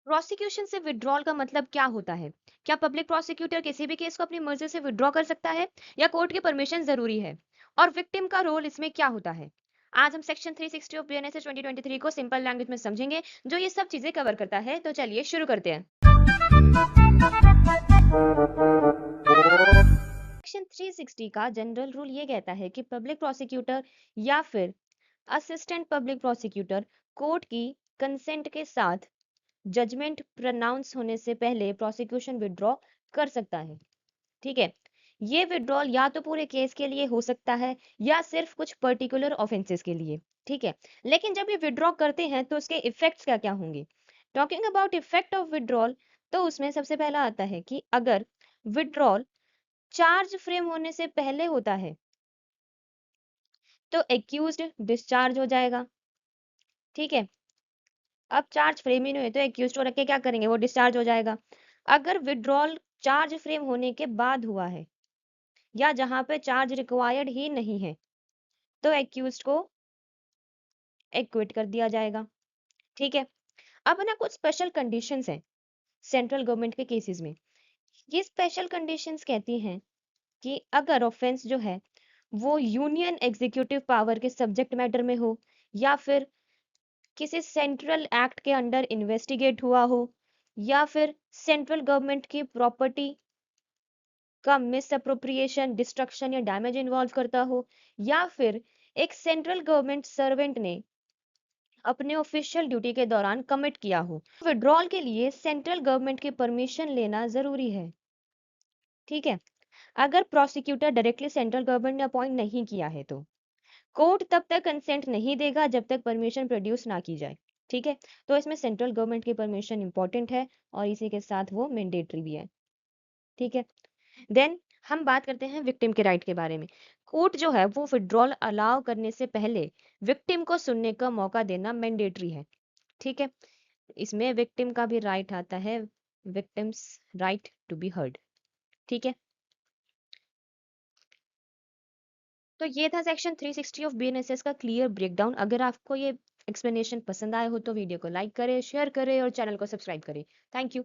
Prosecution से withdrawal का मतलब क्या होता है? क्या पब्लिक प्रोसिक्यूटर किसी भी केस को अपनी मर्जी से विड्रॉ कर सकता है या कोर्ट की परमिशन जरूरी है? और विक्टिम का रोल इसमें क्या होता है? आज हम सेक्शन 360 ऑफ बीएनएसएस 2023 को सिंपल लैंग्वेज में समझेंगे, जो ये सब चीजें कवर करता है। तो चलिए शुरू करते हैं। सेक्शन 360 का जनरल रूल ये कहता है कि पब्लिक प्रोसिक्यूटर या फिर असिस्टेंट पब्लिक प्रोसिक्यूटर कोर्ट की कंसेंट के साथ जजमेंट प्रोनाउंस होने से पहले प्रोसिक्यूशन विड्रॉ कर सकता है। ठीक है, ये विड्रॉल या तो पूरे केस के लिए हो सकता है या सिर्फ कुछ पर्टिकुलर ऑफेंसेस के लिए। ठीक है, लेकिन जब ये विड्रॉ करते हैं तो उसके इफेक्ट्स क्या क्या होंगे? Talking about effect of withdrawal, तो उसमें सबसे पहला आता है कि अगर विड्रॉल चार्ज फ्रेम होने से पहले होता है तो एक्यूज्ड डिस्चार्ज हो जाएगा। ठीक है, अब चार्ज फ्रेम ही नहीं हुए तो एक्यूज्ड को रख के क्या करेंगे, वो डिस्चार्ज हो जाएगा। अगर विड्रॉल चार्ज फ्रेम होने के बाद हुआ है या जहां पे चार्ज रिक्वायर्ड ही नहीं है तो एक्यूज्ड को एक्विट कर दिया जाएगा। ठीक है, अब ना कुछ स्पेशल कंडीशंस हैं सेंट्रल गवर्नमेंट के केसेस में। ये स्पेशल कंडीशंस कहती हैं कि अगर ऑफेंस जो है वो यूनियन एग्जीक्यूटिव पावर के सब्जेक्ट मैटर में हो या फिर किसी सेंट्रल एक्ट के अंडर इन्वेस्टिगेट हुआ हो या फिर सेंट्रल गवर्नमेंट की प्रॉपर्टी का मिस अप्रोप्रिएशन, डिस्ट्रक्शन या डैमेज इन्वॉल्व करता हो या फिर एक सेंट्रल गवर्नमेंट सर्वेंट ने अपने ऑफिशियल ड्यूटी के दौरान कमिट किया हो। विड्रॉल के लिए सेंट्रल गवर्नमेंट की परमिशन लेना जरूरी है। ठीक है, अगर प्रोसिक्यूटर डायरेक्टली सेंट्रल गवर्नमेंट ने अपॉइंट नहीं किया है तो कोर्ट तब तक कंसेंट नहीं देगा जब तक परमिशन प्रोड्यूस ना की जाए। ठीक है, तो इसमें सेंट्रल गवर्नमेंट की परमिशन इंपॉर्टेंट है और इसी के साथ वो मैंडेटरी भी है। ठीक है, देन हम बात करते हैं विक्टिम के राइट के बारे में। कोर्ट जो है वो विड्रॉल अलाउ करने से पहले विक्टिम को सुनने का मौका देना मैंडेटरी है। ठीक है, इसमें विक्टिम का भी राइट आता है, victims right to be heard. ठीक है, तो ये था सेक्शन 360 ऑफ बीएनएसएस का क्लियर ब्रेकडाउन। अगर आपको ये एक्सप्लेनेशन पसंद आया हो तो वीडियो को लाइक करें, शेयर करें और चैनल को सब्सक्राइब करें। Thank you.